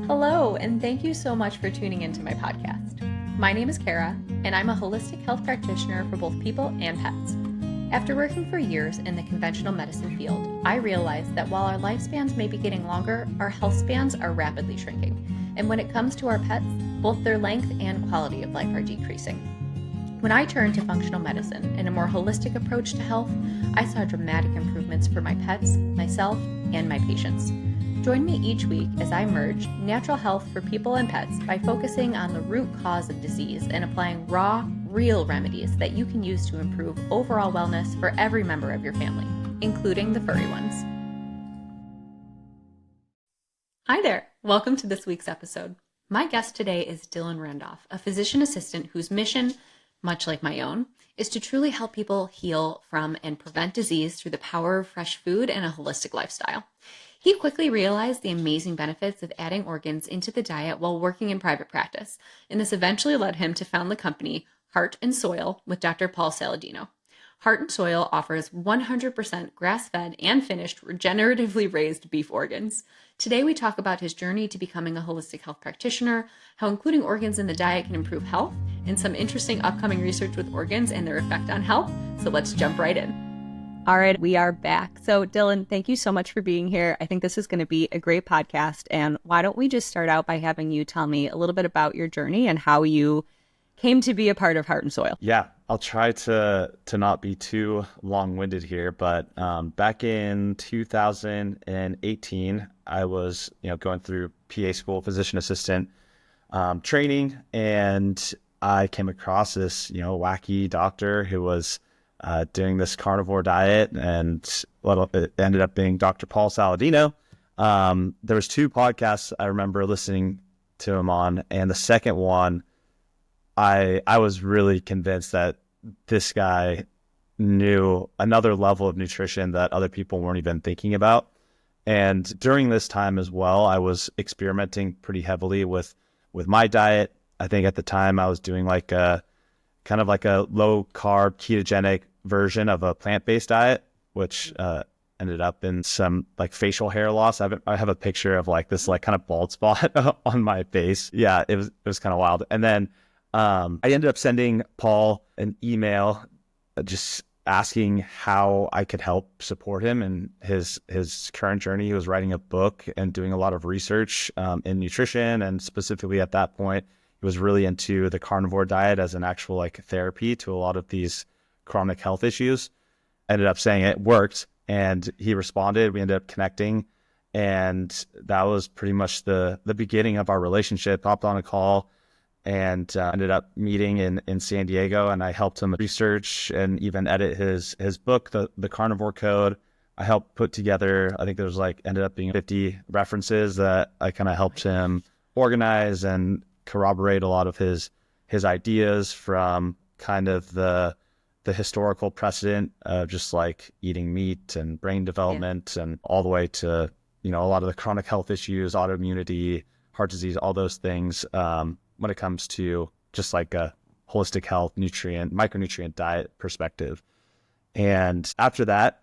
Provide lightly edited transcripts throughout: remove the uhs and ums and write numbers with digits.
Hello, and thank you so much for tuning into my podcast. My name is Kara, and I'm a holistic health practitioner for both people and pets. After working for years in the conventional medicine field, I realized that while our lifespans may be getting longer, our health spans are rapidly shrinking. And when it comes to our pets, both their length and quality of life are decreasing. When I turned to functional medicine and a more holistic approach to health, I saw dramatic improvements for my pets, myself, and my patients. Join me each week as I merge natural health for people and pets by focusing on the root cause of disease and applying raw, real remedies that you can use to improve overall wellness for every member of your family, including the furry ones. Hi there. Welcome to this week's episode. My guest today is Dillon Randolph, a physician assistant whose mission, much like my own, is to truly help people heal from and prevent disease through the power of fresh food and a holistic lifestyle. He quickly realized the amazing benefits of adding organs into the diet while working in private practice, and this eventually led him to found the company Heart and Soil with Dr. Paul Saladino. Heart and Soil offers 100% grass-fed and finished regeneratively raised beef organs. Today we talk about his journey to becoming a holistic health practitioner, how including organs in the diet can improve health, and some interesting upcoming research with organs and their effect on health. So let's jump right in. All right, we are back. So Dillon, thank you so much for being here. I think this is going to be a great podcast. And why don't we just start out by having you tell me a little bit about your journey and how you came to be a part of Heart and Soil? Yeah, I'll try to not be too long-winded here, but back in 2018, I was going through PA school, physician assistant training, and I came across this wacky doctor who was doing this carnivore diet, and it ended up being Dr. Paul Saladino. There was two podcasts I remember listening to him on, and the second one, I was really convinced that this guy knew another level of nutrition that other people weren't even thinking about. And during this time as well, I was experimenting pretty heavily with my diet. I think at the time I was doing like a kind of like a low carb ketogenic version of a plant-based diet, which ended up in some like facial hair loss. I have a picture of like this like kind of bald spot on my face. Yeah, it was kind of wild. And then I ended up sending Paul an email just asking how I could help support him in his current journey. He was writing a book and doing a lot of research in nutrition, and specifically at that point, he was really into the carnivore diet as an actual like therapy to a lot of these chronic health issues. Ended up saying it worked, and he responded. We ended up connecting, and that was pretty much the beginning of our relationship. Hopped on a call and ended up meeting in San Diego, and I helped him research and even edit his book, the Carnivore Code. I helped put together, I think there's like ended up being 50 references that I kind of helped him organize and corroborate a lot of his ideas from kind of the historical precedent of just like eating meat and brain development, and all the way to a lot of the chronic health issues, autoimmunity, heart disease, all those things when it comes to just like a holistic health, micronutrient diet perspective. And after that,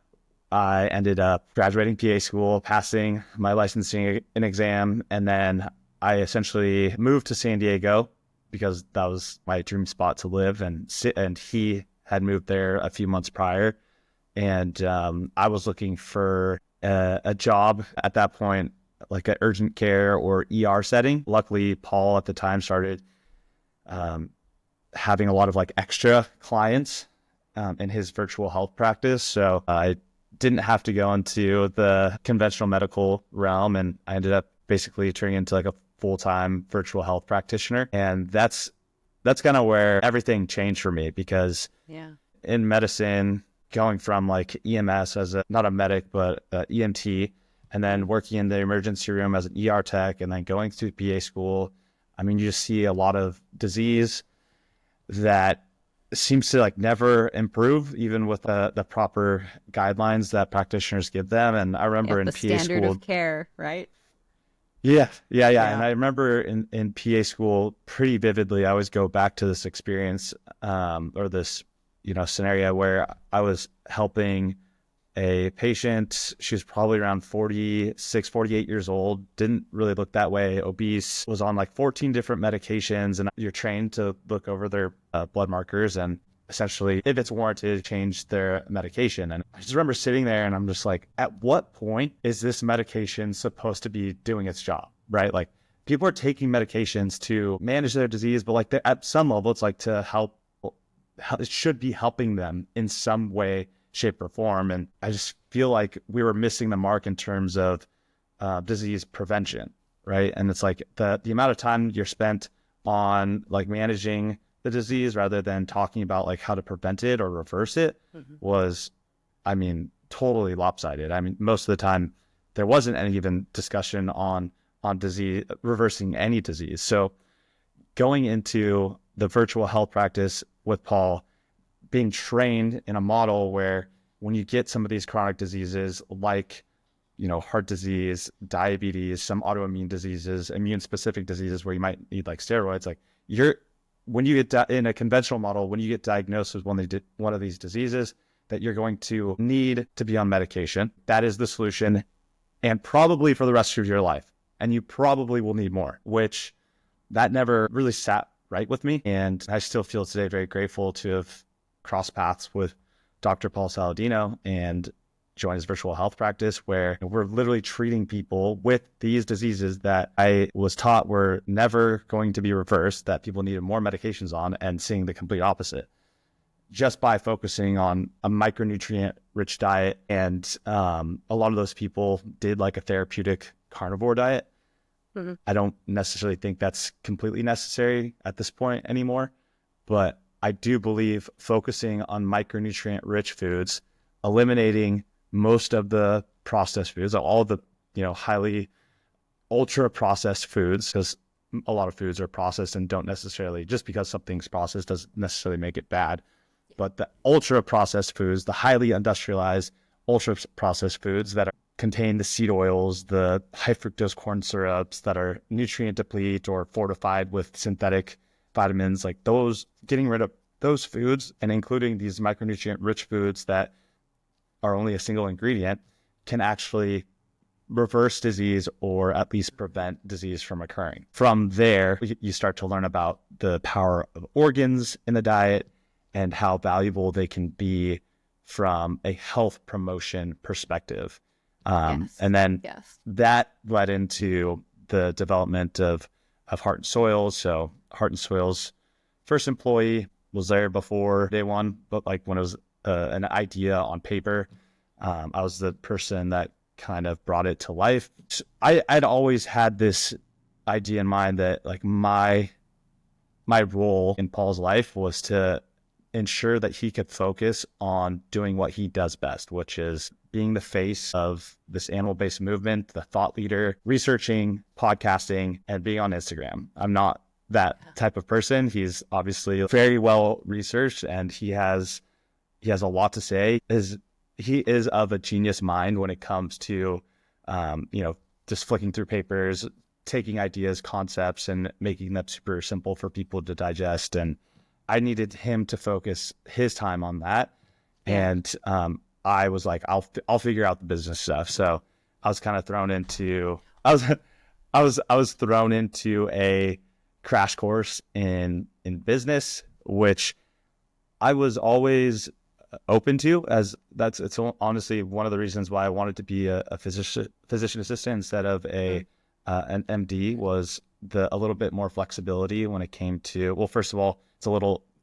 I ended up graduating PA school, passing my licensing exam, and then I essentially moved to San Diego because that was my dream spot to live, and he had moved there a few months prior, and I was looking for a job at that point, like an urgent care or ER setting. Luckily, Paul at the time started having a lot of like extra clients in his virtual health practice, so I didn't have to go into the conventional medical realm, and I ended up basically turning into like a full-time virtual health practitioner. And that's kind of where everything changed for me, because in medicine, going from like EMS as not a medic, but EMT, and then working in the emergency room as an ER tech, and then going through PA school, I mean, you just see a lot of disease that seems to like never improve, even with the proper guidelines that practitioners give them. And I remember in PA school, standard of care, right? Yeah. And I remember in PA school pretty vividly, I always go back to this experience or this, scenario where I was helping a patient. She was probably around 46, 48 years old, didn't really look that way, obese, was on like 14 different medications, and you're trained to look over their blood markers and essentially, if it's warranted, change their medication. And I just remember sitting there and I'm just like, at what point is this medication supposed to be doing its job, right? Like, people are taking medications to manage their disease, but like at some level, it's like to help, it should be helping them in some way, shape, or form. And I just feel like we were missing the mark in terms of disease prevention, right? And it's like the amount of time you're spent on like managing the disease rather than talking about like how to prevent it or reverse it was, I mean, totally lopsided. I mean, most of the time there wasn't any even discussion on disease, reversing any disease. So going into the virtual health practice with Paul, being trained in a model where when you get some of these chronic diseases like, you know, heart disease, diabetes, some autoimmune diseases, immune specific diseases where you might need like steroids, like when you get in a conventional model, when you get diagnosed with one of these diseases, that you're going to need to be on medication. That is the solution, and probably for the rest of your life. And you probably will need more, which that never really sat right with me. And I still feel today very grateful to have crossed paths with Dr. Paul Saladino and join his virtual health practice, where we're literally treating people with these diseases that I was taught were never going to be reversed, that people needed more medications on, and seeing the complete opposite just by focusing on a micronutrient rich diet. And a lot of those people did like a therapeutic carnivore diet. I don't necessarily think that's completely necessary at this point anymore, but I do believe focusing on micronutrient rich foods, eliminating most of the processed foods, all the, you know, highly ultra processed foods, because a lot of foods are processed and don't necessarily, just because something's processed doesn't necessarily make it bad. But the ultra processed foods, the highly industrialized ultra processed foods that contain the seed oils, the high fructose corn syrups that are nutrient deplete or fortified with synthetic vitamins, like those, getting rid of those foods and including these micronutrient rich foods that are only a single ingredient, can actually reverse disease or at least prevent disease from occurring. From there, you start to learn about the power of organs in the diet and how valuable they can be from a health promotion perspective. And then that led into the development of Heart and Soils. So Heart and Soils first employee was there before day one, but like when it was an idea on paper, I was the person that kind of brought it to life. I'd always had this idea in mind that like my role in Paul's life was to ensure that he could focus on doing what he does best, which is being the face of this animal-based movement, the thought leader, researching, podcasting, and being on Instagram. I'm not that type of person. He's obviously very well researched and he has a lot to say. He is of a genius mind when it comes to, just flicking through papers, taking ideas, concepts, and making them super simple for people to digest. And I needed him to focus his time on that. And I was like, I'll figure out the business stuff. So I was kind of thrown into, I was thrown into a crash course in business, which I was always open to, it's honestly one of the reasons why I wanted to be a physician assistant instead of an MD, was a little bit more flexibility when it came to, well, first of all,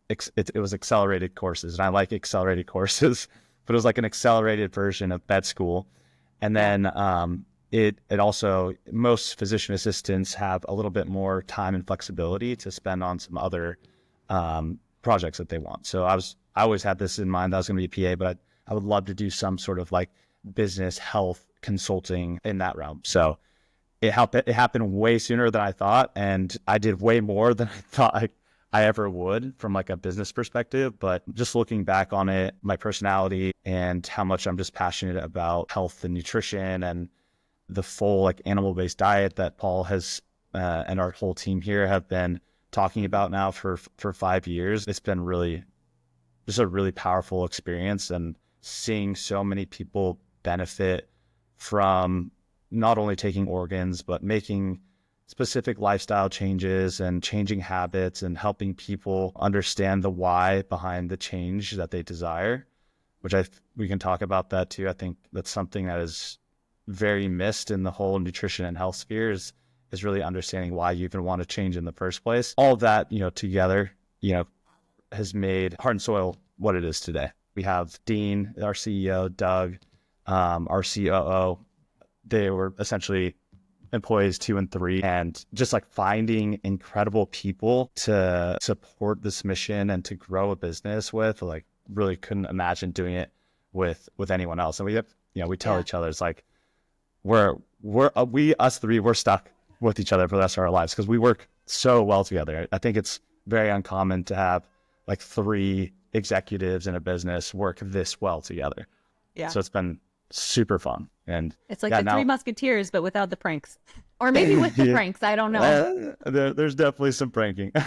it was accelerated courses, and I like accelerated courses, but it was like an accelerated version of med school. And then it also, most physician assistants have a little bit more time and flexibility to spend on some other projects that they want. So I always had this in mind that I was going to be a PA, but I would love to do some sort of like business health consulting in that realm. So it happened way sooner than I thought, and I did way more than I thought I ever would from like a business perspective. But just looking back on it, my personality and how much I'm just passionate about health and nutrition and the full like animal-based diet that Paul has and our whole team here have been talking about now for 5 years. It's been really just a really powerful experience, and seeing so many people benefit from not only taking organs, but making specific lifestyle changes and changing habits and helping people understand the why behind the change that they desire, which we can talk about that too. I think that's something that is very missed in the whole nutrition and health sphere is really understanding why you even want to change in the first place. All of that, together, has made Heart and Soil what it is today. We have Dean, our CEO, Doug, our COO. They were essentially employees 2 and 3, and just like finding incredible people to support this mission and to grow a business with, like really couldn't imagine doing it with anyone else. And we have, we tell each other, it's like, us three, we're stuck with each other for the rest of our lives because we work so well together. I think it's very uncommon to have like 3 executives in a business work this well together. Yeah. So it's been super fun. And it's like the Three Musketeers, but without the pranks. Or maybe with the pranks. I don't know. There's definitely some pranking. We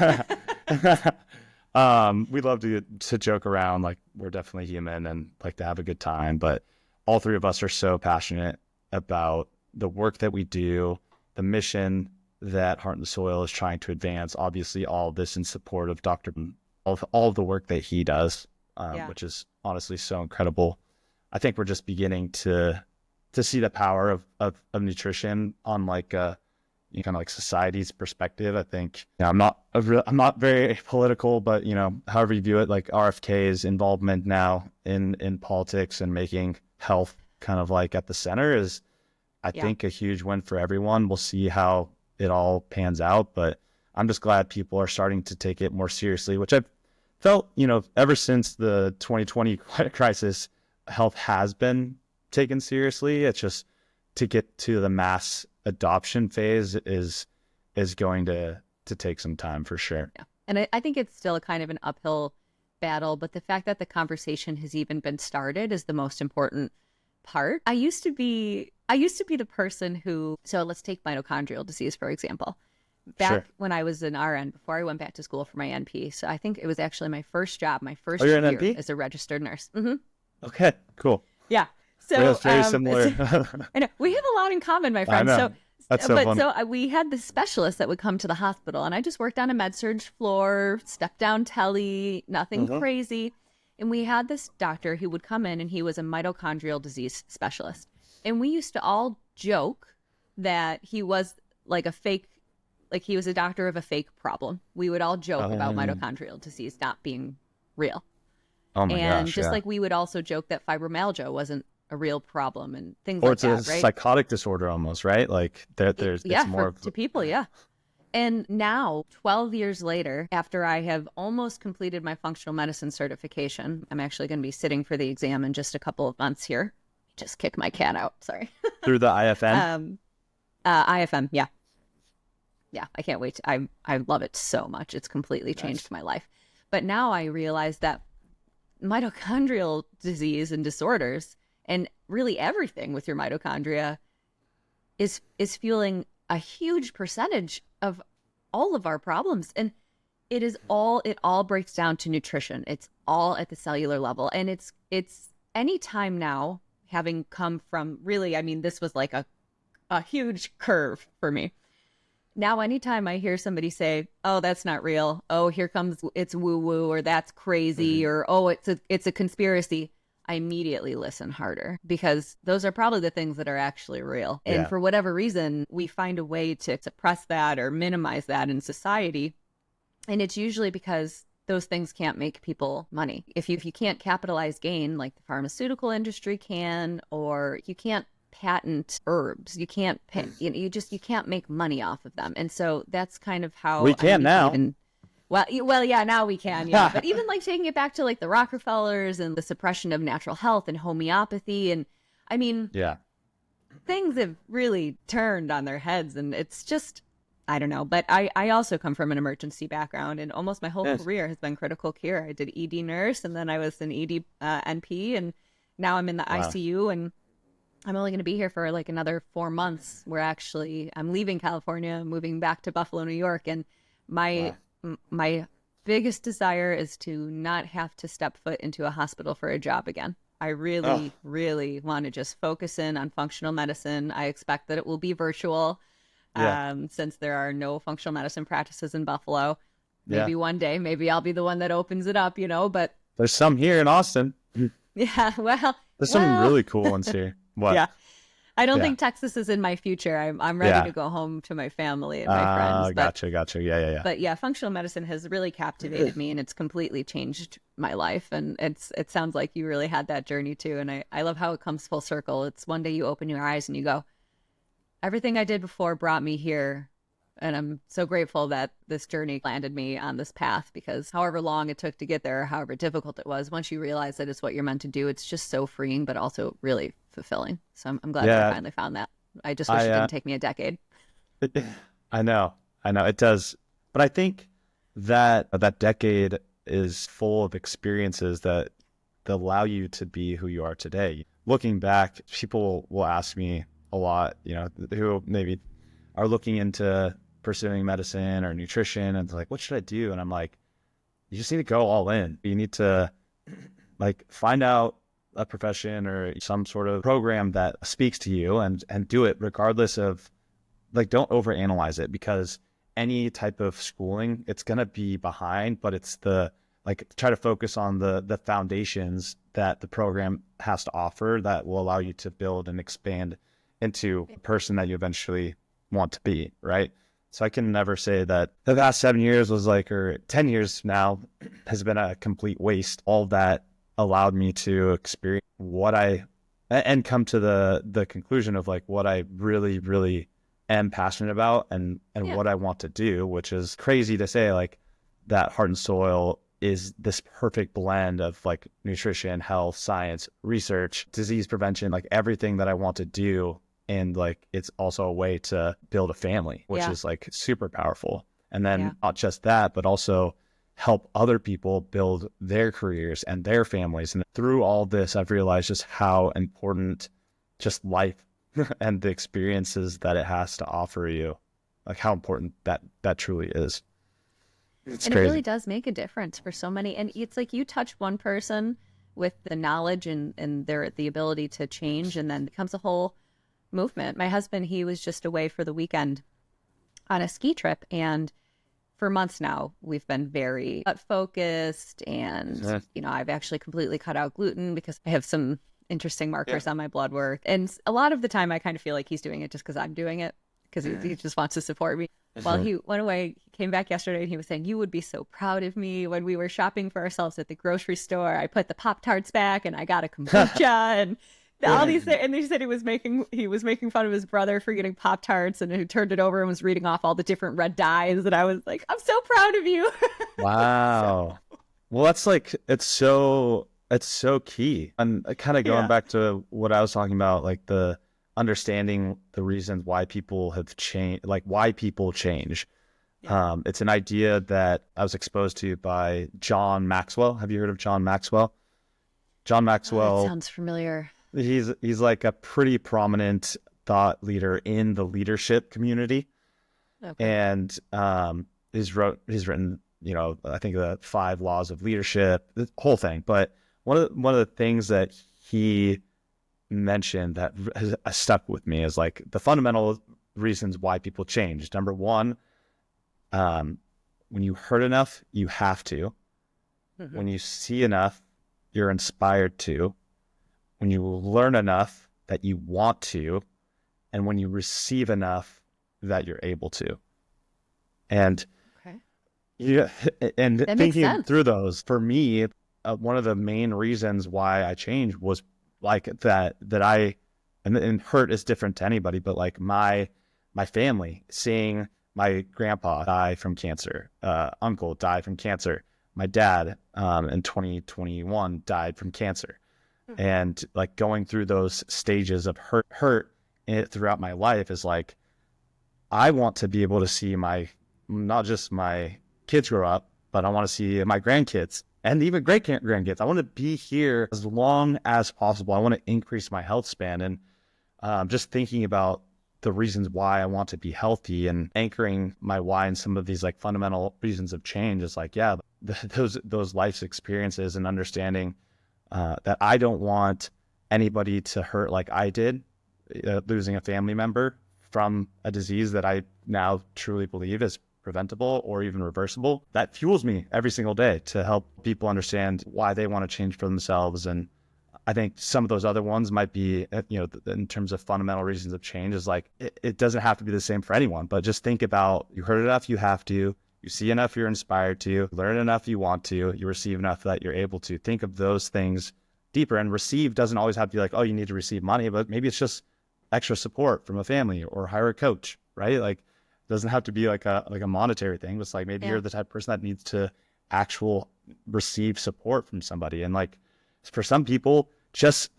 love to joke around. Like, we're definitely human and like to have a good time. But all 3 of us are so passionate about the work that we do, the mission that Heart and Soil is trying to advance. Obviously, all of this in support of Dr. All of the work that he does, which is honestly so incredible. I think we're just beginning to see the power of nutrition on like kind of like society's perspective. I think I'm not very political, but however you view it, like RFK's involvement now in politics and making health kind of like at the center is, I think, a huge win for everyone. We'll see how it all pans out, but I'm just glad people are starting to take it more seriously, which I've felt, ever since the 2020 crisis, health has been taken seriously. It's just to get to the mass adoption phase is going to take some time for sure. Yeah. And I think it's still kind of an uphill battle, but the fact that the conversation has even been started is the most important part. I used to be the person who, so let's take mitochondrial disease, for example. Back when I was an RN, before I went back to school for my NP. So I think it was actually my first job, my first year as a registered nurse. Mm-hmm. Okay, cool. Yeah. So that's very similar. I know we have a lot in common, my friend. I know. That's so fun. So we had this specialist that would come to the hospital, and I just worked on a med surg floor, step down tele, nothing crazy. And we had this doctor who would come in, and he was a mitochondrial disease specialist. And we used to all joke that he was like he was a doctor of a fake problem. We would all joke about mitochondrial disease not being real. Oh my and gosh, just like we would also joke that fibromyalgia wasn't a real problem and things or like that, right? Or it's a psychotic disorder almost, right? Like there's it's more to people, And now, 12 years later, after I have almost completed my functional medicine certification, I'm actually going to be sitting for the exam in just a couple of months here. Just kick my cat out, sorry. Through the IFN? IFM, yeah. Yeah, I can't wait. I love it so much. It's completely changed my life. But now I realize that mitochondrial disease and disorders and really everything with your mitochondria is fueling a huge percentage of all of our problems. And it all breaks down to nutrition. It's all at the cellular level. And it's any time now, having come from really, I mean, this was like a huge curve for me. Now, anytime I hear somebody say, oh, that's not real. Oh, here comes, it's woo woo, or that's crazy, or, oh, it's a conspiracy. I immediately listen harder because those are probably the things that are actually real. And for whatever reason, we find a way to suppress that or minimize that in society. And it's usually because those things can't make people money. If you can't capitalize gain like the pharmaceutical industry can, or you can't patent herbs, you can't you can't make money off of them. And so that's kind of how we can now. Well, yeah, now we can, yeah. But even like taking it back to like the Rockefellers and the suppression of natural health and homeopathy, and I mean, things have really turned on their heads, and it's just, I don't know. But I also come from an emergency background, and almost my whole career has been critical care. I did ED nurse, and then I was an ED NP, and now I'm in the ICU, and I'm only going to be here for like another 4 months. I'm leaving California, moving back to Buffalo, New York, and my biggest desire is to not have to step foot into a hospital for a job again. I Oh, really, really want to just focus in on functional medicine. I expect that it will be virtual, yeah, since there are no functional medicine practices in Buffalo. yeah. Maybe one day, maybe I'll be the one that opens it up, but There's some here in Austin. yeah, There's some well, really cool ones here. What? yeah. I don't Yeah, think Texas is in my future. I'm ready to yeah. go home to my family and my friends, Gotcha, gotcha. Yeah, yeah, but yeah, functional medicine has really yeah. captivated me and it's completely changed my life. And it sounds like you really had that journey too. And I love how it comes full circle. It's one day you open your eyes and you go, everything I did before brought me here. And I'm so grateful that this journey landed me on this path, because however long it took to get there, however difficult it was, once you realize that it's what you're meant to do, it's just so freeing, but also really fulfilling. So I'm glad that I Yeah, finally found that. I just wish I it didn't take me a decade. I know. I know it does. But I think that that decade is full of experiences that allow you to be who you are today. Looking back, people will ask me a lot, who maybe are looking into pursuing medicine or nutrition, and they're like, what should I do? And I'm like, you just need to go all in. You need to like find out a profession or some sort of program that speaks to you, and do it regardless of, like, don't overanalyze it, because any type of schooling, it's going to be behind, but it's try to focus on the foundations that the program has to offer that will allow you to build and expand into a person that you eventually want to be, right? So I can never say that the past 7 years was like, or 10 years now has been a complete waste. All that allowed me to experience and come to the conclusion of like what I really, really am passionate about, and Yeah. what I want to do, which is crazy to say, like, that Heart and Soil is this perfect blend of like nutrition, health, science, research, disease prevention, like everything that I want to do. And like, it's also a way to build a family, which Yeah. is like super powerful. And Yeah. then not just that, but also help other people build their careers and their families. And through all this, I've realized just how important just life and the experiences that it has to offer you, like how important that truly is. It's And it really crazy. does make a difference for so many. And it's like you touch one person with the knowledge and the ability to change, and then it becomes a whole movement. My husband, he was just away for the weekend on a ski trip, and for months now we've been very gut focused, and Yeah. I've actually completely cut out gluten because I have some interesting Yeah. markers on my blood work, and a lot of the time I kind of feel like he's doing it just because I'm doing it, because he just wants to support me. Well, he went away, he came back yesterday, and he was saying, you would be so proud of me when we were shopping for ourselves at the grocery store. I put the Pop Tarts back and I got a kombucha and all these things. And he said he was making fun of his brother for getting Pop Tarts, and he turned it over and was reading off all the different red dyes. And I was like, I'm so proud of you. So, Wow. Well, that's like, it's so key. And kind of going yeah. back to what I was talking about, like the understanding the reasons why people have changed, like why people change. Yeah. It's an idea that I was exposed to by John Maxwell. Have you heard of John Maxwell? John Oh, that Maxwell, sounds familiar. he's like a pretty prominent thought leader in the leadership community, Okay. and he's written, I think the 5 laws of leadership, the whole thing. But one of the things that he mentioned that has stuck with me is like the fundamental reasons why people change. Number one, um, when you hurt enough, you have to. Hmm. When you see enough, you're inspired to. When you learn enough, that you want to. And when you receive enough, that you're able to. And Okay. yeah, and That makes thinking sense. through those, for me, one of the main reasons why I changed was like that I, and hurt is different to anybody, but like my family, seeing my grandpa die from cancer, uncle die from cancer, my dad in 2021 died from cancer, and like going through those stages of hurt throughout my life is like, I want to be able to see not just my kids grow up, but I want to see my grandkids and even great grandkids. I want to be here as long as possible. I want to increase my health span. And just thinking about the reasons why I want to be healthy and anchoring my why in some of these like fundamental reasons of change is like, yeah, those life's experiences and understanding that I don't want anybody to hurt like I did, losing a family member from a disease that I now truly believe is preventable or even reversible. That fuels me every single day to help people understand why they want to change for themselves. And I think some of those other ones might be, in terms of fundamental reasons of change, is like, it doesn't have to be the same for anyone, but just think about, you heard enough, you have to, you see enough, you're inspired to, learn enough, you want to, you receive enough that you're able to. Think of those things deeper. And receive doesn't always have to be like, oh, you need to receive money, but maybe it's just extra support from a family or hire a coach, right? Like, it doesn't have to be like a monetary thing. It's like, maybe you're the type of person that needs to actual receive support from somebody. And like, for some people, just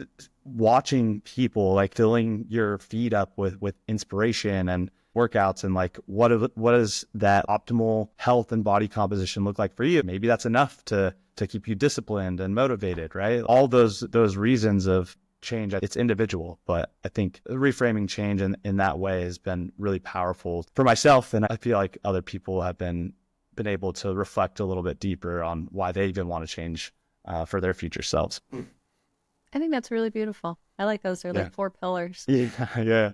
watching people, like, filling your feed up with inspiration and workouts, and like, what does that optimal health and body composition look like for you? Maybe that's enough to keep you disciplined and motivated, right? All those reasons of change, it's individual, but I think reframing change in that way has been really powerful for myself, and I feel like other people have been able to reflect a little bit deeper on why they even want to change for their future selves. I think that's really beautiful. I like those. They're like 4 pillars. Yeah, yeah.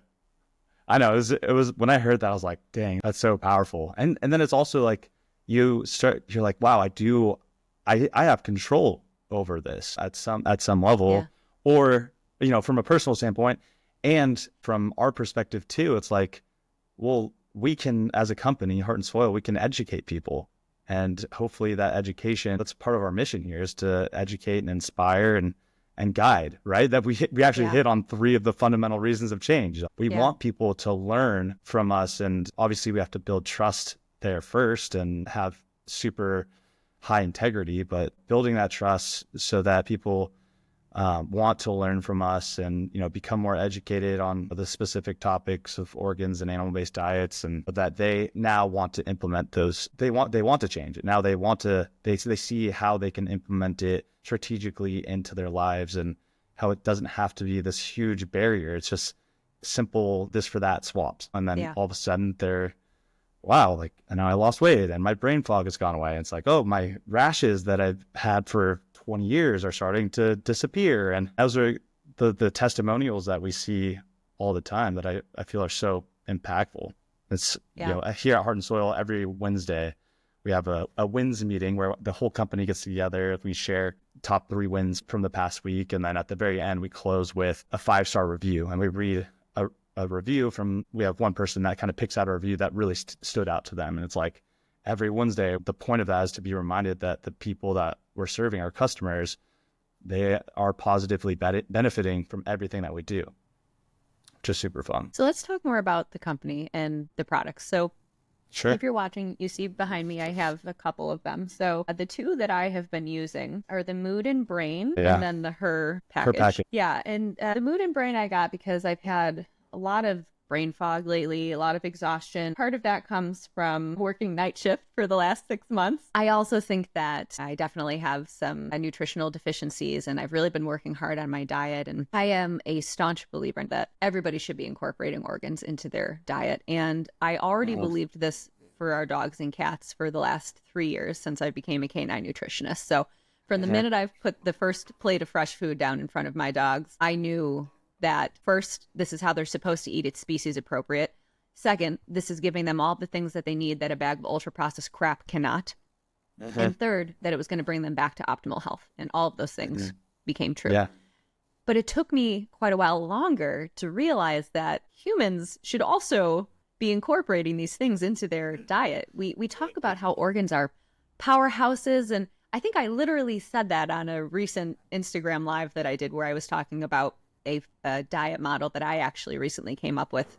I know. It was when I heard that, I was like, dang, that's so powerful. And then it's also like, you're like, wow, I have control over this at some level. Yeah. Or, from a personal standpoint, and from our perspective too, it's like, well, we can, as a company, Heart and Soil, we can educate people. And hopefully that education, that's part of our mission here, is to educate and inspire and guide, right? That we actually hit on 3 of the fundamental reasons of change. We want people to learn from us, and obviously we have to build trust there first and have super high integrity, but building that trust so that people want to learn from us and, become more educated on the specific topics of organs and animal-based diets, and that they now want to implement those. They want to change it. Now they see how they can implement it strategically into their lives, and how it doesn't have to be this huge barrier. It's just simple this for that swaps. And then all of a sudden wow, like, and now I lost weight and my brain fog has gone away. And it's like, oh, my rashes that I've had for 20 years are starting to disappear. And those are the testimonials that we see all the time that I feel are so impactful. It's, here at Heart and Soil, every Wednesday, we have a wins meeting where the whole company gets together. We share top 3 wins from the past week. And then at the very end, we close with a 5-star review, and we read a review we have one person that kind of picks out a review that really stood out to them. And it's like, every Wednesday, the point of that is to be reminded that the people that we're serving, our customers, they are positively benefiting from everything that we do, which is super fun. So let's talk more about the company and the products. So sure. If you're watching, you see behind me, I have a couple of them. So the 2 that I have been using are the Mood and Brain, and then the Her package. Yeah. And the Mood and Brain I got because I've had a lot of brain fog lately, a lot of exhaustion. Part of that comes from working night shift for the last 6 months. I also think that I definitely have some nutritional deficiencies, and I've really been working hard on my diet. And I am a staunch believer that everybody should be incorporating organs into their diet. And I already believed this for our dogs and cats for the last 3 years since I became a canine nutritionist. So from the minute I've put the first plate of fresh food down in front of my dogs, I knew that first, this is how they're supposed to eat. It's species appropriate. Second, this is giving them all the things that they need that a bag of ultra processed crap cannot. And third, that it was going to bring them back to optimal health. And all of those things became true. Yeah. But it took me quite a while longer to realize that humans should also be incorporating these things into their diet. We talk about how organs are powerhouses, and I think I literally said that on a recent Instagram live that I did, where I was talking about a diet model that I actually recently came up with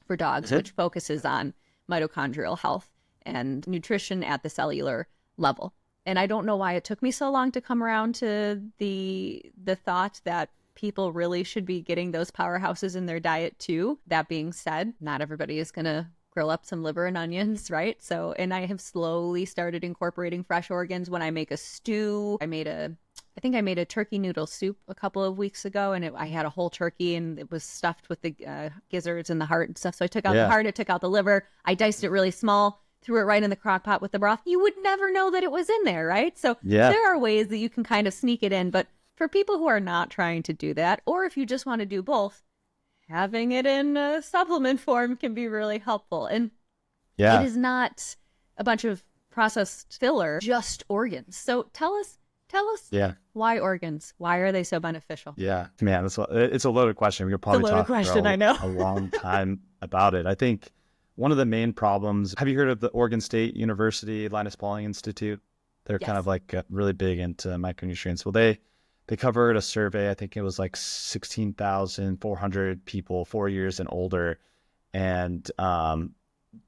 for dogs, which focuses on mitochondrial health and nutrition at the cellular level. And I don't know why it took me so long to come around to the thought that people really should be getting those powerhouses in their diet too. That being said, not everybody is going to grill up some liver and onions, right? So, and I have slowly started incorporating fresh organs when I make a stew. I think I made a turkey noodle soup a couple of weeks ago, and I had a whole turkey, and it was stuffed with the gizzards and the heart and stuff. So I took out the heart, I took out the liver, I diced it really small, threw it right in the crock pot with the broth. You would never know that it was in there, right? So there are ways that you can kind of sneak it in, but for people who are not trying to do that, or if you just want to do both, having it in a supplement form can be really helpful. And it Yeah. is not a bunch of processed filler, just organs. So tell us Yeah. why organs? Why are they so beneficial? Yeah. Man, it's a loaded question. We could It's a probably loaded talk for question, I know. a long time about it. I think one of the main problems, have you heard of the Oregon State University Linus Pauling Institute? They're kind of Yes. like really big into micronutrients. Well, they covered a survey. I think it was like 16,400 people, 4 years and older. And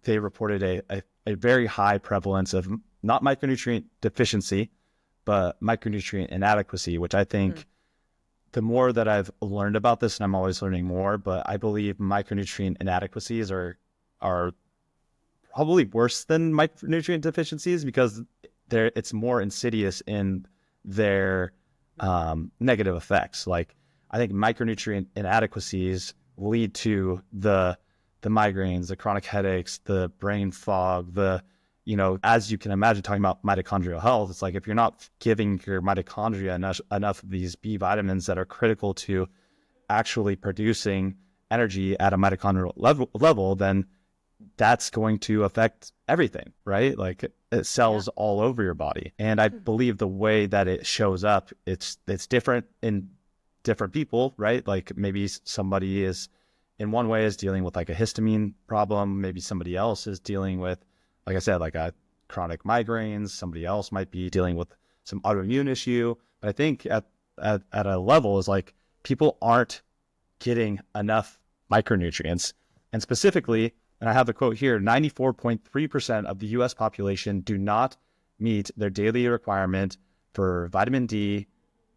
they reported a very high prevalence of not micronutrient deficiency, but micronutrient inadequacy, which I think the more that I've learned about this, and I'm always learning more, but I believe micronutrient inadequacies are probably worse than micronutrient deficiencies because it's more insidious in their negative effects. Like I think micronutrient inadequacies lead to the migraines, the chronic headaches, the brain fog, as you can imagine, talking about mitochondrial health, it's like if you're not giving your mitochondria enough of these B vitamins that are critical to actually producing energy at a mitochondrial level, then that's going to affect everything, right? Like it cells all over your body. And I believe the way that it shows up, it's different in different people, right? Like maybe somebody is in one way is dealing with like a histamine problem. Maybe somebody else is dealing with, like I said, like a chronic migraines. Somebody else might be dealing with some autoimmune issue. But I think at a level is like people aren't getting enough micronutrients. And specifically, and I have the quote here, 94.3% of the US population do not meet their daily requirement for vitamin D,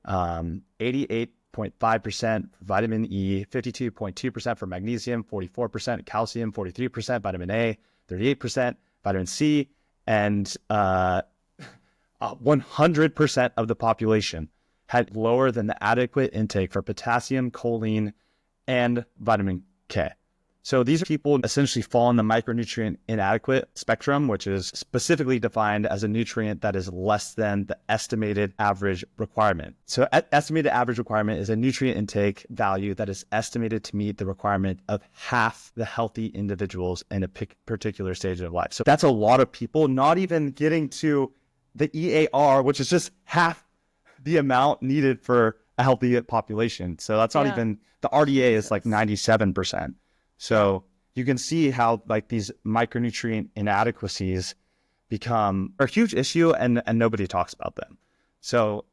88.5% for vitamin E, 52.2% for magnesium, 44% calcium, 43% vitamin A, 38% vitamin C, and 100% of the population had lower than the adequate intake for potassium, choline, and vitamin K. So these people essentially fall in the micronutrient inadequate spectrum, which is specifically defined as a nutrient that is less than the estimated average requirement. So estimated average requirement is a nutrient intake value that is estimated to meet the requirement of half the healthy individuals in a particular stage of life. So that's a lot of people not even getting to the EAR, which is just half the amount needed for a healthy population. So that's not even, the RDA is like 97%. So you can see how like these micronutrient inadequacies become a huge issue and nobody talks about them. So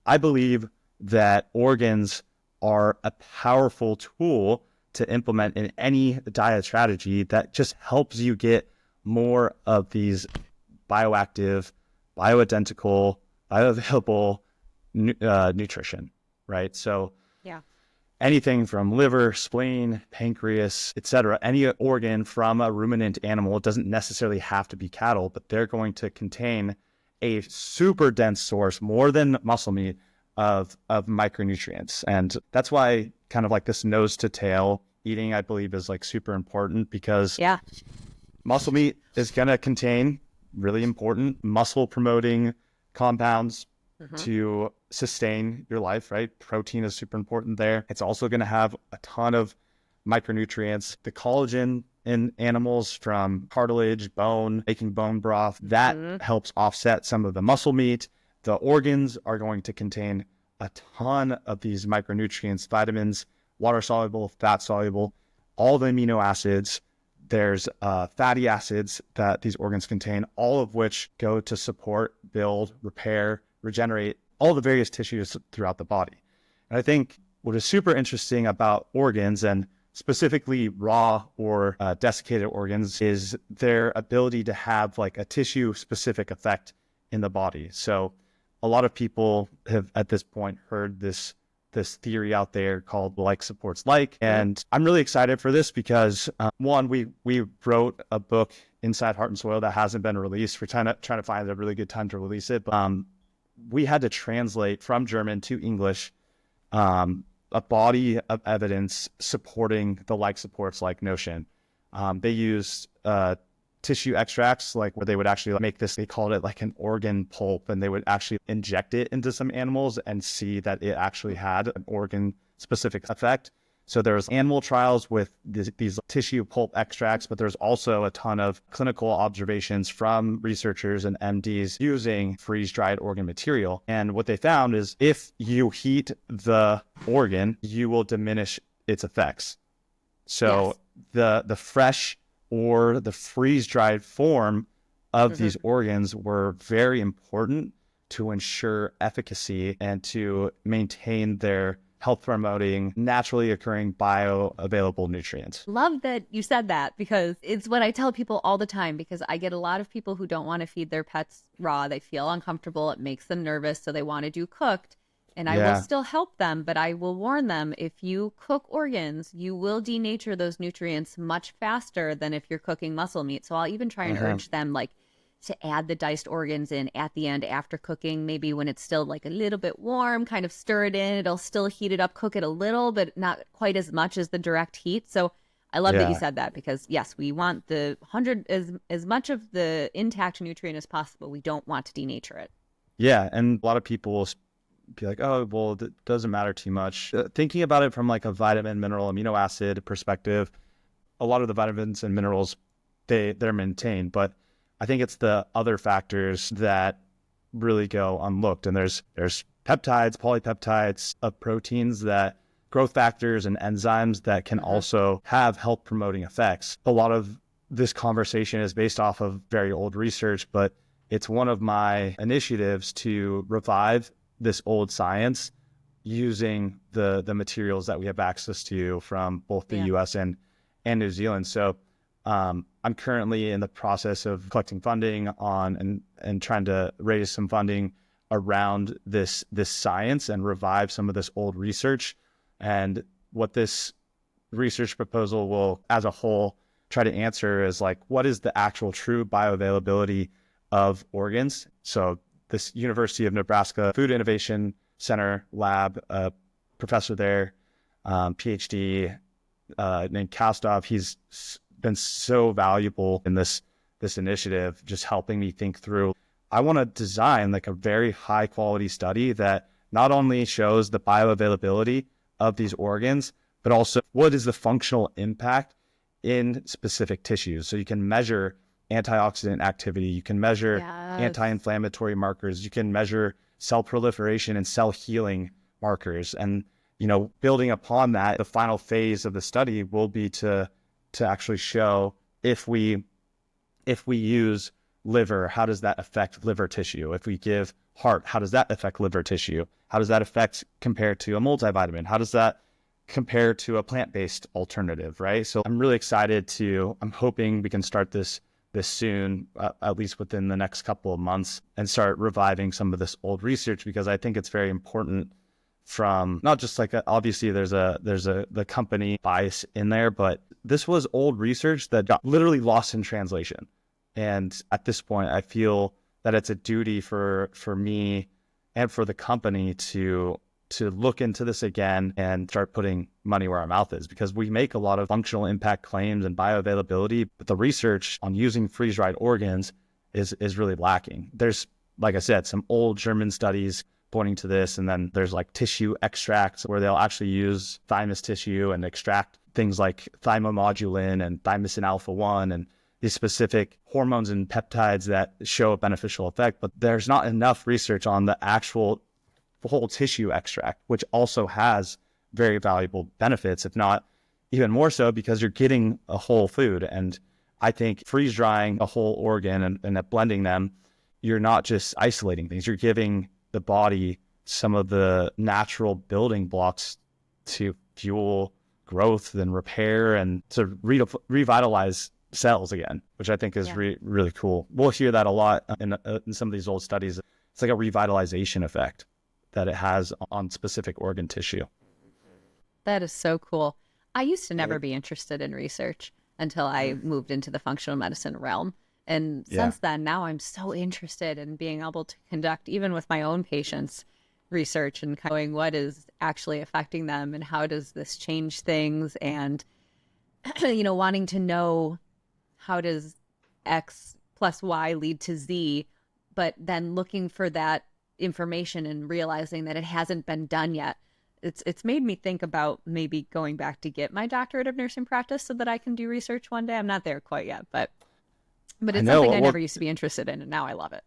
I believe that organs are a powerful tool to implement in any diet strategy that just helps you get more of these bioactive, bioidentical, bioavailable nutrition, right? So anything from liver, spleen, pancreas, etc., any organ from a ruminant animal, it doesn't necessarily have to be cattle, but they're going to contain a super dense source, more than muscle meat, of micronutrients. And that's why kind of like this nose to tail eating, I believe, is like super important because muscle meat is going to contain really important muscle promoting compounds to sustain your life, right? Protein is super important there. It's also going to have a ton of micronutrients. The collagen in animals from cartilage, bone, making bone broth, that helps offset some of the muscle meat. The organs are going to contain a ton of these micronutrients, vitamins, water soluble, fat soluble, all the amino acids. There's fatty acids that these organs contain, all of which go to support, build, repair, regenerate all the various tissues throughout the body. And I think what is super interesting about organs, and specifically raw or desiccated organs, is their ability to have like a tissue specific effect in the body. So a lot of people have at this point heard this theory out there called like supports like. And I'm really excited for this because one, we wrote a book, Inside Heart and Soil, that hasn't been released. We're trying to find a really good time to release it. But we had to translate from German to English a body of evidence supporting the like supports like notion. They used tissue extracts, like where they would actually make this, they called it like an organ pulp, and they would actually inject it into some animals and see that it actually had an organ specific effect. So there's animal trials with these tissue pulp extracts, but there's also a ton of clinical observations from researchers and MDs using freeze-dried organ material. And what they found is if you heat the organ, you will diminish its effects. So the fresh or the freeze-dried form of these organs were very important to ensure efficacy and to maintain their health promoting, naturally occurring bioavailable nutrients. Love that you said that, because it's what I tell people all the time, because I get a lot of people who don't want to feed their pets raw. They feel uncomfortable. It makes them nervous. So they want to do cooked. And I will still help them, but I will warn them, if you cook organs, you will denature those nutrients much faster than if you're cooking muscle meat. So I'll even try and urge them, like, to add the diced organs in at the end after cooking, maybe when it's still like a little bit warm, kind of stir it in. It'll still heat it up, cook it a little, but not quite as much as the direct heat. So I love that you said that, because yes, we want the 100 as much of the intact nutrient as possible. We don't want to denature it. Yeah, and a lot of people will be like, oh, well, it doesn't matter too much. Thinking about it from like a vitamin, mineral, amino acid perspective, a lot of the vitamins and minerals, they're maintained, but I think it's the other factors that really go unlooked. And there's peptides, polypeptides of proteins, that growth factors and enzymes that can also have health promoting effects. A lot of this conversation is based off of very old research, but it's one of my initiatives to revive this old science using the materials that we have access to from both the US and New Zealand. So I'm currently in the process of collecting funding on and trying to raise some funding around this science and revive some of this old research. And what this research proposal will, as a whole, try to answer is like, what is the actual true bioavailability of organs? So this University of Nebraska Food Innovation Center lab, professor there, PhD, named Kastov, he's been so valuable in this initiative, just helping me think through. I want to design like a very high quality study that not only shows the bioavailability of these organs, but also what is the functional impact in specific tissues. So you can measure antioxidant activity, you can measure anti-inflammatory markers, you can measure cell proliferation and cell healing markers. And, building upon that, the final phase of the study will be to actually show if we use liver, how does that affect liver tissue? If we give heart, how does that affect liver tissue? How does that affect compared to a multivitamin? How does that compare to a plant-based alternative, right? So I'm really excited I'm hoping we can start this soon, at least within the next couple of months, and start reviving some of this old research, because I think it's very important, from not just like obviously there's the company bias in there, but this was old research that got literally lost in translation. And at this point, I feel that it's a duty for me and for the company to look into this again and start putting money where our mouth is, because we make a lot of functional impact claims and bioavailability, but the research on using freeze-dried organs is really lacking. There's, like I said, some old German studies pointing to this, and then there's like tissue extracts where they'll actually use thymus tissue and extract things like thymomodulin and thymosin alpha-1 and these specific hormones and peptides that show a beneficial effect. But there's not enough research on the actual whole tissue extract, which also has very valuable benefits, if not even more so, because you're getting a whole food. And I think freeze drying a whole organ and blending them, you're not just isolating things, you're giving the body some of the natural building blocks to fuel growth and repair and to revitalize cells again, which I think is really cool. We'll hear that a lot in some of these old studies. It's like a revitalization effect that it has on specific organ tissue. That is so cool. I used to never be interested in research until I moved into the functional medicine realm. And since then, now I'm so interested in being able to conduct, even with my own patients, research and knowing what is actually affecting them and how does this change things, and wanting to know how does X plus Y lead to Z, but then looking for that information and realizing that it hasn't been done yet. It's made me think about maybe going back to get my doctorate of nursing practice so that I can do research one day. I'm not there quite yet, but I it's know. something I Well, never used to be interested in, and now I love it.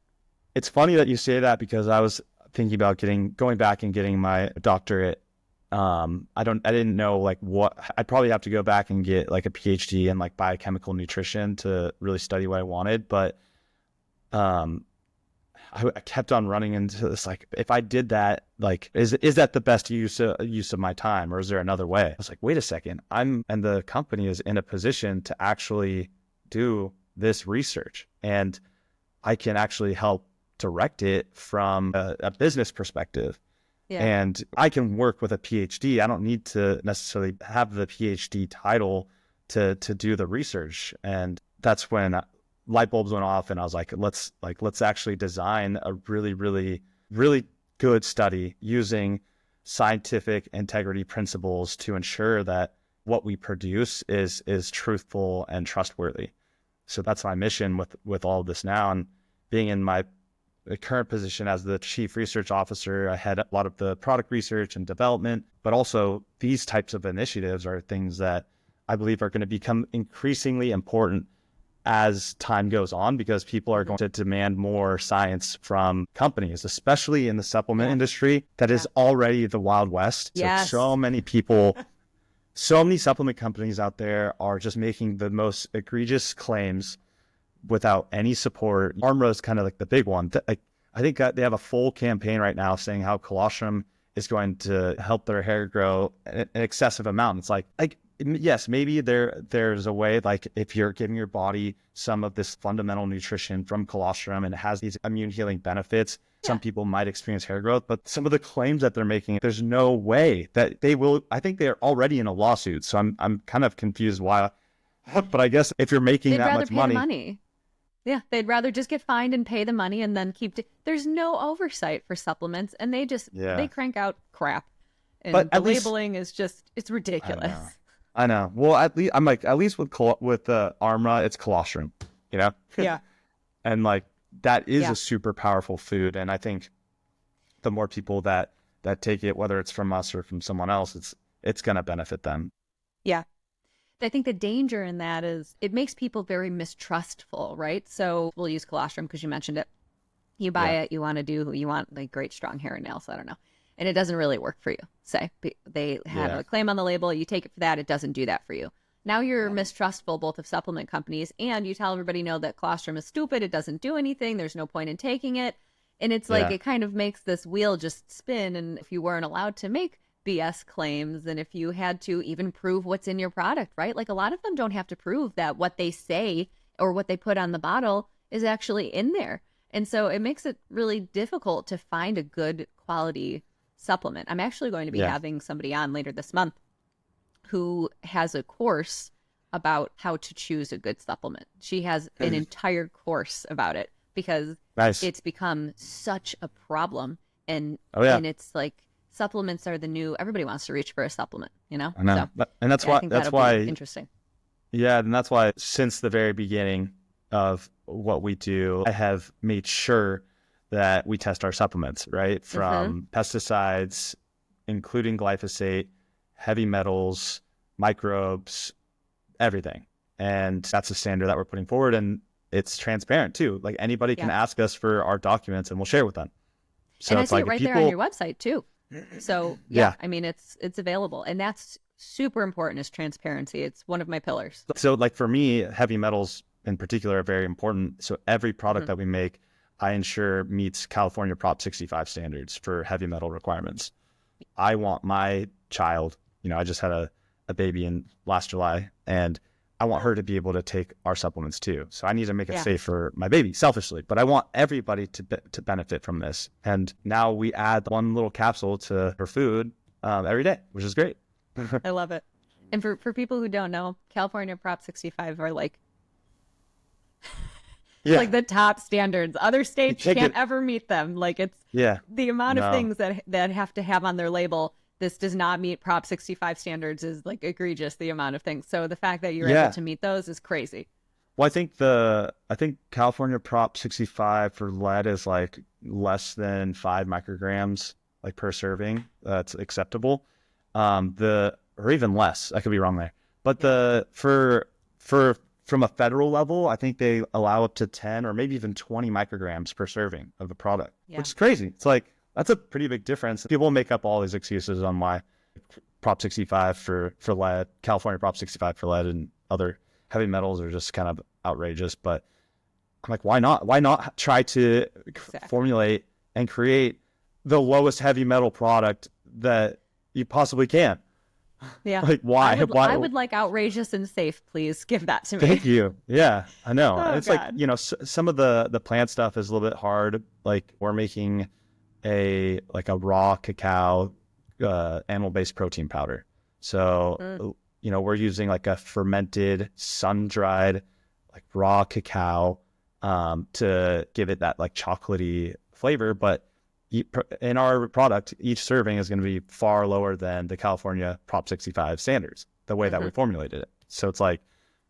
it's funny that you say that because I was thinking about going back and getting my doctorate. I didn't know like what I'd probably have to go back and get like a PhD in like biochemical nutrition to really study what I wanted. But um, I kept on running into this, like, if I did that, like, is that the best use of my time, or is there another way? I was like, wait a second, and the company is in a position to actually do this research, and I can actually help direct it from a business perspective. Yeah. And I can work with a PhD. I don't need to necessarily have the PhD title to do the research. And that's when light bulbs went off, and I was like, let's actually design a really, really, really good study using scientific integrity principles to ensure that what we produce is truthful and trustworthy. So that's my mission with all of this now. And being in my current position as the chief research officer, I had a lot of the product research and development, but also these types of initiatives are things that I believe are going to become increasingly important as time goes on, because people are going to demand more science from companies, especially in the supplement industry that is already the Wild West. Yes. So many people, so many supplement companies out there are just making the most egregious claims without any support. Armra is kind of like the big one. I think they have a full campaign right now saying how colostrum is going to help their hair grow an excessive amount. It's like yes, maybe there's a way, like if you're giving your body some of this fundamental nutrition from colostrum and it has these immune healing benefits, some people might experience hair growth. But some of the claims that they're making, there's no way that they will. I think they're already in a lawsuit, so I'm kind of confused why. But I guess if you're making They'd that rather much pay the money. Yeah, they'd rather just get fined and pay the money and then there's no oversight for supplements, and they crank out crap. And but the labeling is just, it's ridiculous. I know. Well, at least I'm like, at least with Armra, it's colostrum, you know? Yeah. And like, that is a super powerful food. And I think the more people that take it, whether it's from us or from someone else, it's going to benefit them. Yeah. I think the danger in that is it makes people very mistrustful, right? So we'll use colostrum because you mentioned it. You buy it, you want like great strong hair and nails, I don't know. And it doesn't really work for you. Say they have a claim on the label, you take it for that, it doesn't do that for you. Now you're mistrustful both of supplement companies, and you tell everybody, no, that colostrum is stupid, it doesn't do anything, there's no point in taking it. And it's like it kind of makes this wheel just spin. And if you weren't allowed to make BS claims, and if you had to even prove what's in your product, right? Like a lot of them don't have to prove that what they say or what they put on the bottle is actually in there. And so it makes it really difficult to find a good quality supplement. I'm actually going to be having somebody on later this month who has a course about how to choose a good supplement. She has an entire course about it because it's become such a problem. And and it's like supplements are the new, everybody wants to reach for a supplement, you know? I know. So, and that's why interesting. Yeah, and that's why since the very beginning of what we do, I have made sure that we test our supplements, right? From pesticides, including glyphosate, heavy metals, microbes, everything. And that's a standard that we're putting forward. And it's transparent too. Like anybody can ask us for our documents and we'll share with them. So and it's I see like it right there on your website too. So I mean, it's available. And that's super important, is transparency. It's one of my pillars. So like for me, heavy metals in particular are very important. So every product that we make, I ensure meets California Prop 65 standards for heavy metal requirements. I want my child, I just had a baby in last July, and I want her to be able to take our supplements too. So I need to make it safe for my baby, selfishly, but I want everybody to benefit from this. And now we add one little capsule to her food every day, which is great. I love it. And for people who don't know, California Prop 65 are like, like the top standards. Other states can't ever meet them. Like it's the amount of things that have to have on their label. This does not meet Prop 65 standards is like egregious, the amount of things. So the fact that you're able to meet those is crazy. Well, I think California Prop 65 for lead is like less than 5 micrograms like per serving. That's acceptable. Or even less. I could be wrong there. But Yeah. for from a federal level, I think they allow up to 10 or maybe even 20 micrograms per serving of the product, Yeah. which is crazy. It's like that's a pretty big difference. People make up all these excuses on why Prop 65 for lead, California Prop 65 for lead, and other heavy metals are just kind of outrageous. But I'm like, why not? Why not try to Exactly. formulate and create the lowest heavy metal product that you possibly can? Yeah. Like, I why? would Why? I would like outrageous and safe, please. Give that to me. Thank you. Yeah, I know. Oh It's like, God. some of the plant stuff is a little bit hard. Like we're making a raw cacao animal-based protein powder. So, Mm. we're using like a fermented, sun-dried, like raw cacao to give it that like chocolatey flavor. But in our product, each serving is going to be far lower than the California Prop 65 standards, the way that we Hmm. formulated it. So it's like,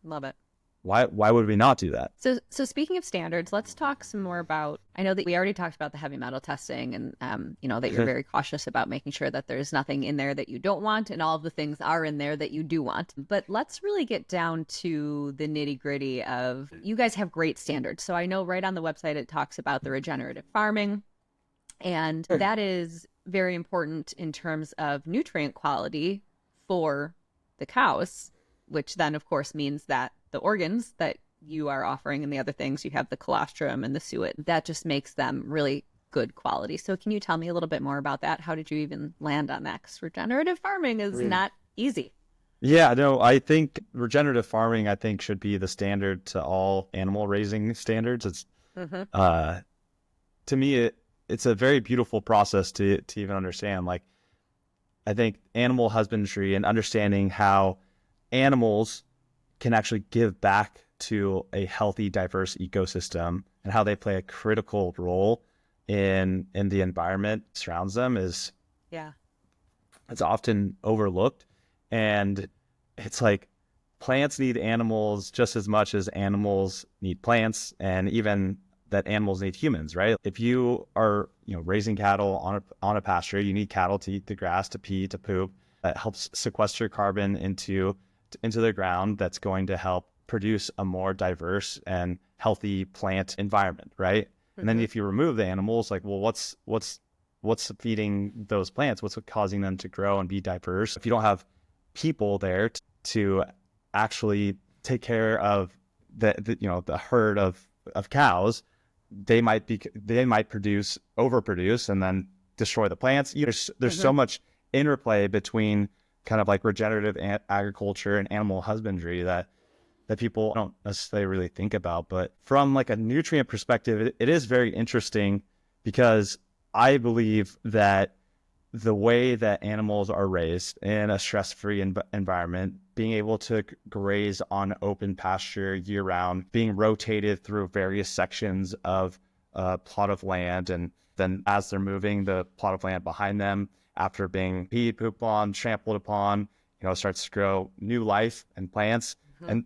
Love it. why would we not do that? So speaking of standards, let's talk some more about. I know that we already talked about the heavy metal testing, and that you're very cautious about making sure that there's nothing in there that you don't want, and all of the things are in there that you do want. But let's really get down to the nitty gritty of. You guys have great standards, so I know right on the website it talks about the regenerative farming, and that is very important in terms of nutrient quality for the cows, which then, of course, means that the organs that you are offering and the other things, you have the colostrum and the suet, that just makes them really good quality. So, can you tell me a little bit more about that? How did you even land on that? Because regenerative farming is not easy. Yeah, no, I think regenerative farming, I think, should be the standard to all animal raising standards. Mm-hmm. Uh, to me, it's a very beautiful process to even understand. Like, I think animal husbandry and understanding how animals can actually give back to a healthy, diverse ecosystem and how they play a critical role in the environment that surrounds them is Yeah. it's often overlooked. And it's like plants need animals just as much as animals need plants, and even that animals need humans, right? If you are, raising cattle on a pasture, you need cattle to eat the grass, to pee, to poop. That helps sequester carbon into the ground. That's going to help produce a more diverse and healthy plant environment, right? And then Mm-hmm. if you remove the animals, like, well, what's feeding those plants? What's causing them to grow and be diverse? If you don't have people there to actually take care of the herd of cows, they might overproduce and then destroy the plants. There's Mm-hmm. so much interplay between kind of like regenerative agriculture and animal husbandry that people don't necessarily really think about. But from like a nutrient perspective, it is very interesting because I believe that the way that animals are raised in a stress-free environment, being able to graze on open pasture year round, being rotated through various sections of a plot of land, and then as they're moving, the plot of land behind them, after being peed, pooped on, trampled upon, starts to grow new life and plants. Mm-hmm. And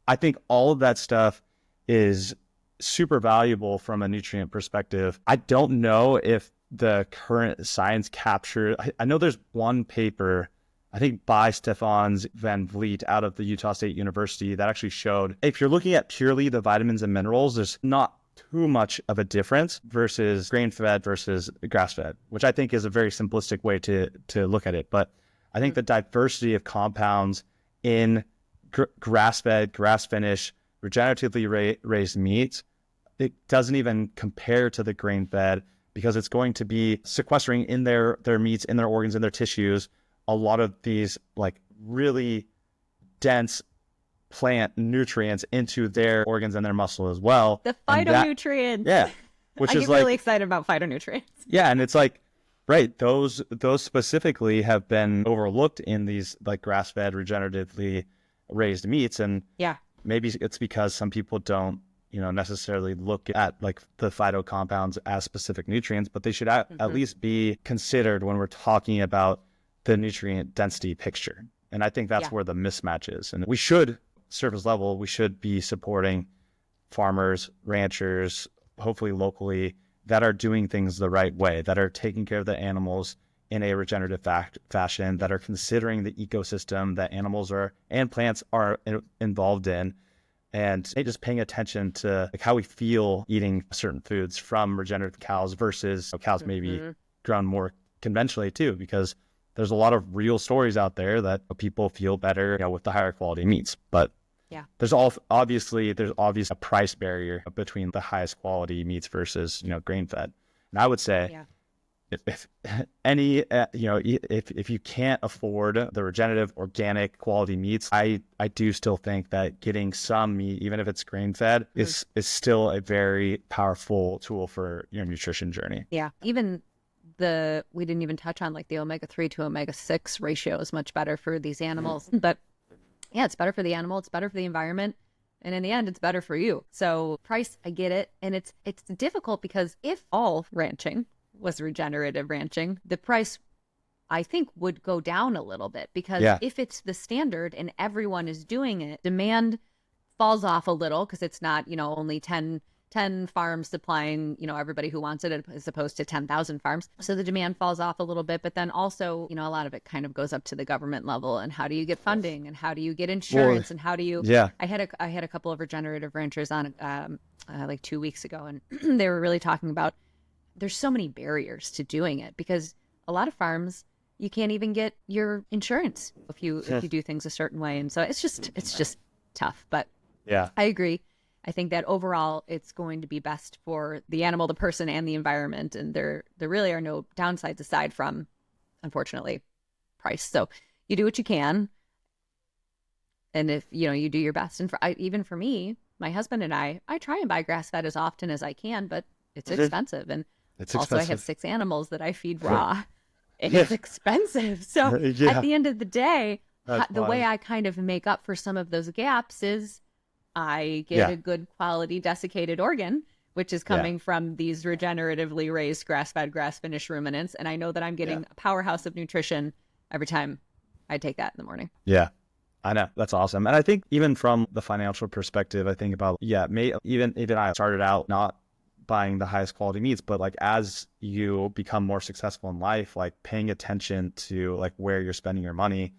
I think all of that stuff is super valuable from a nutrient perspective. I don't know if the current science capture. I know there's one paper, I think by Stefans Van Vliet out of the Utah State University, that actually showed if you're looking at purely the vitamins and minerals, there's not too much of a difference versus grain-fed versus grass-fed, which I think is a very simplistic way to look at it. But I think the diversity of compounds in grass-fed, grass-finished, regeneratively raised meats, it doesn't even compare to the grain-fed, because it's going to be sequestering in their meats, in their organs, in their tissues, a lot of these like really dense plant nutrients into their organs and their muscle as well. The And that, phytonutrients. yeah, which I is get really like, excited about phytonutrients. yeah, and it's like, right, those specifically have been overlooked in these like grass-fed, regeneratively raised meats, and Yeah. maybe it's because some people don't, necessarily look at like the phyto compounds as specific nutrients, but they should at Mm-hmm. least be considered when we're talking about the nutrient density picture. And I think that's Yeah. where the mismatch is. And we should surface level, we should be supporting farmers, ranchers, hopefully locally, that are doing things the right way, that are taking care of the animals in a regenerative fashion, that are considering the ecosystem that animals are and plants are involved in, and just paying attention to like how we feel eating certain foods from regenerative cows versus cows maybe grown more conventionally too, because there's a lot of real stories out there that people feel better, with the higher quality meats. But Yeah. there's obviously a price barrier between the highest quality meats versus grain fed. And I would say Yeah. if any if you can't afford the regenerative organic quality meats, I do still think that getting some meat, even if it's grain fed, is still a very powerful tool for your nutrition journey. Yeah. Even we didn't even touch on like the omega-3 to omega-6 ratio is much better for these animals. But yeah, it's better for the animal, it's better for the environment, and in the end, it's better for you. So price, I get it. And it's difficult because if all ranching was regenerative ranching, the price, I think, would go down a little bit, because Yeah. if it's the standard and everyone is doing it, demand falls off a little, because it's not, only 10 farms supplying, everybody who wants it, as opposed to 10,000 farms. So the demand falls off a little bit, but then also, a lot of it kind of goes up to the government level, and how do you get funding, and how do you get insurance, and how do you, Yeah. I had a couple of regenerative ranchers on like 2 weeks ago, and they were really talking about there's so many barriers to doing it, because a lot of farms, you can't even get your insurance if you do things a certain way. And so it's just tough. But Yeah. I agree. I think that overall it's going to be best for the animal, the person, and the environment. And there really are no downsides aside from, unfortunately, price. So you do what you can. And if, you do your best. And even for me, my husband and I try and buy grass fed as often as I can, but it's expensive. And It's also, I have expensive. 6 animals that I feed raw. And it's expensive. So Yeah. at the end of the day, That's the way fine. I kind of make up for some of those gaps is I get Yeah. a good quality desiccated organ, which is coming from these regeneratively raised grass-fed, grass-finished ruminants. And I know that I'm getting a powerhouse of nutrition every time I take that in the morning. Yeah. I know. That's awesome. And I think even from the financial perspective, I think about, even I started out not buying the highest quality meats, but like as you become more successful in life, like paying attention to like where you're spending your money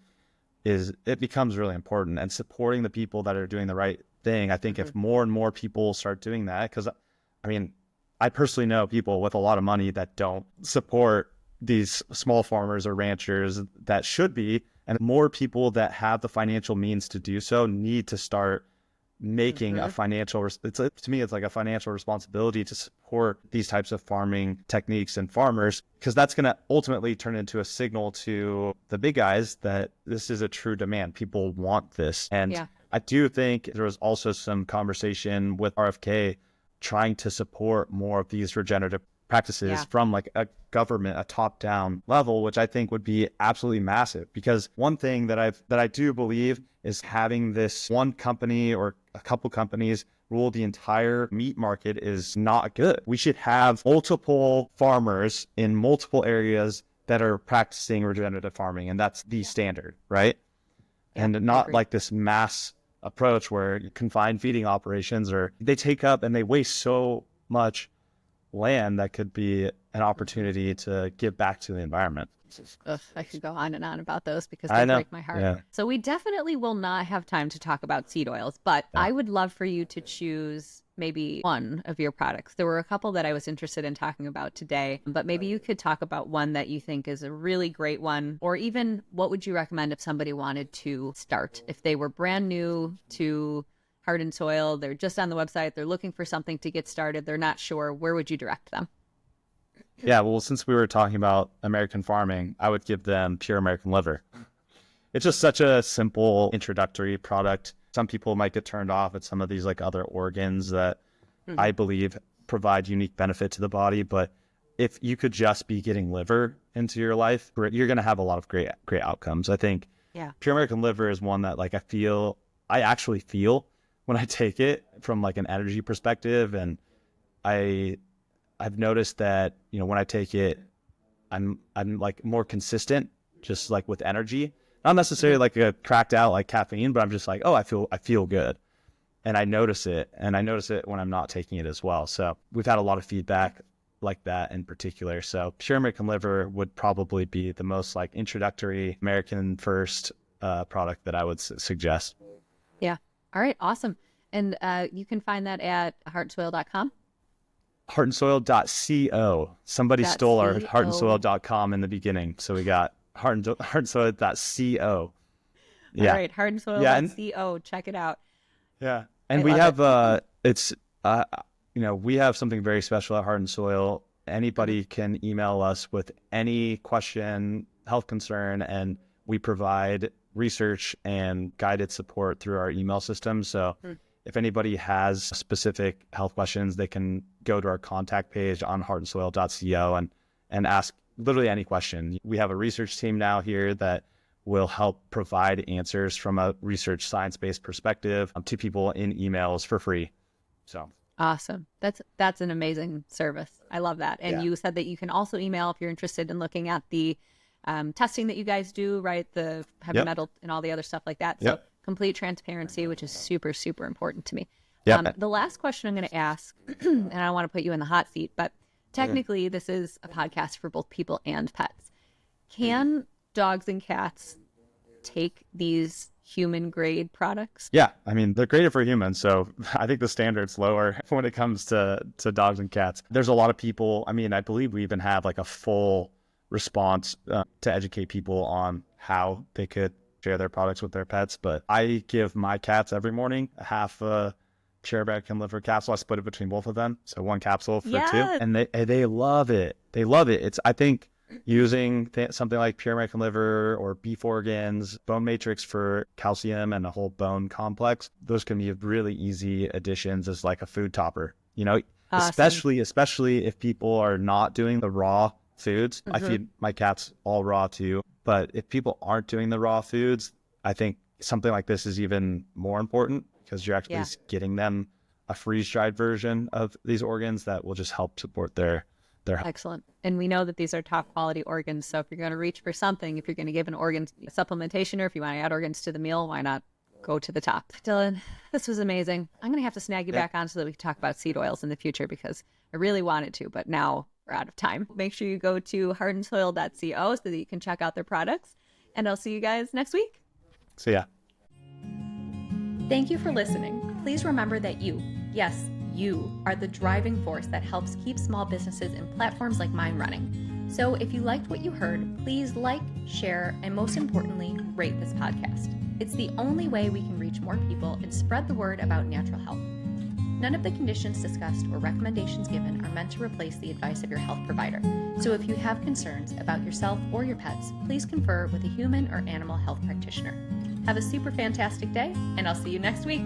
it becomes really important, and supporting the people that are doing the right thing. I think if more and more people start doing that, because I mean, I personally know people with a lot of money that don't support these small farmers or ranchers that should be, and more people that have the financial means to do so need to start making a financial, to me, it's like a financial responsibility to support these types of farming techniques and farmers, because that's going to ultimately turn into a signal to the big guys that this is a true demand. People want this. And I do think there was also some conversation with RFK trying to support more of these regenerative practices from like a government, a top-down level, which I think would be absolutely massive. Because one thing that I do believe is having this one company or a couple companies rule the entire meat market is not good. We should have multiple farmers in multiple areas that are practicing regenerative farming, and that's the standard, right? And not like this mass approach where confined feeding operations, or they take up and they waste so much land that could be an opportunity to give back to the environment. Ugh, I could go on and on about those because I they know. break my heart. Yeah. So we definitely will not have time to talk about seed oils, but I would love for you to choose maybe one of your products. There were a couple that I was interested in talking about today, but maybe you could talk about one that you think is a really great one, or even what would you recommend if somebody wanted to start? If they were brand new to Heart and Soil, they're just on the website, they're looking for something to get started, they're not sure, where would you direct them? Yeah, well, since we were talking about American farming, I would give them pure American liver. It's just such a simple introductory product. Some people might get turned off at some of these like other organs that I believe provide unique benefit to the body. But if you could just be getting liver into your life, you're going to have a lot of great outcomes. I think pure American liver is one that like I actually feel when I take it from like an energy perspective. And I've noticed that, when I take it, I'm like more consistent, just like with energy. Not necessarily like a cracked out like caffeine, but I'm just like, oh, I feel good. And I notice it. And I notice it when I'm not taking it as well. So we've had a lot of feedback like that in particular. So Pure American Liver would probably be the most like introductory American first product that I would suggest. Yeah. All right. Awesome. And you can find that at heartandsoil.com. Heartandsoil.co. Somebody stole our .co. heartandsoil.com in the beginning. So we got heartandsoil.co. Yeah. All right. Heartandsoil.co. Check it out. Yeah. And I we love have, it. it's, we have something very special at Heart and Soil. Anybody can email us with any question, health concern, and we provide research and guided support through our email system. So if anybody has specific health questions, they can go to our contact page on heartandsoil.co and ask literally any question. We have a research team now here that will help provide answers from a research science-based perspective to people in emails for free. So awesome. That's an amazing service. I love that. And you said that you can also email if you're interested in looking at the testing that you guys do, right? The heavy metal and all the other stuff like that. So complete transparency, which is super, super important to me. The last question I'm going to ask, and I don't want to put you in the hot seat, but technically this is a podcast for both people and pets. Can dogs and cats take these human grade products? Yeah, I mean, they're graded for humans, so I think the standard's lower when it comes to dogs and cats. There's a lot of people, I mean, I believe we even have like a full response to educate people on how they could share their products with their pets. But I give my cats every morning a half a Pure American Liver capsule. I split it between both of them, so one capsule for two, and they love it. They love it. It's, I think, using something like Pure American Liver or beef organs, bone matrix for calcium and a whole bone complex, those can be really easy additions as like a food topper, awesome. especially if people are not doing the raw foods. I feed my cats all raw too, but if people aren't doing the raw foods, I think something like this is even more important because you're actually getting them a freeze-dried version of these organs that will just help support their health. Excellent. And we know that these are top quality organs. So if you're going to reach for something, if you're going to give an organ supplementation, or if you want to add organs to the meal, why not go to the top? Dillon, this was amazing. I'm going to have to snag you back on so that we can talk about seed oils in the future, because I really wanted to, but now we're out of time. Make sure you go to heartandsoil.co so that you can check out their products. And I'll see you guys next week. See ya. Thank you for listening. Please remember that you, yes, you are the driving force that helps keep small businesses and platforms like mine running. So if you liked what you heard, please like, share, and most importantly, rate this podcast. It's the only way we can reach more people and spread the word about natural health. None of the conditions discussed or recommendations given are meant to replace the advice of your health provider. So if you have concerns about yourself or your pets, please confer with a human or animal health practitioner. Have a super fantastic day, and I'll see you next week.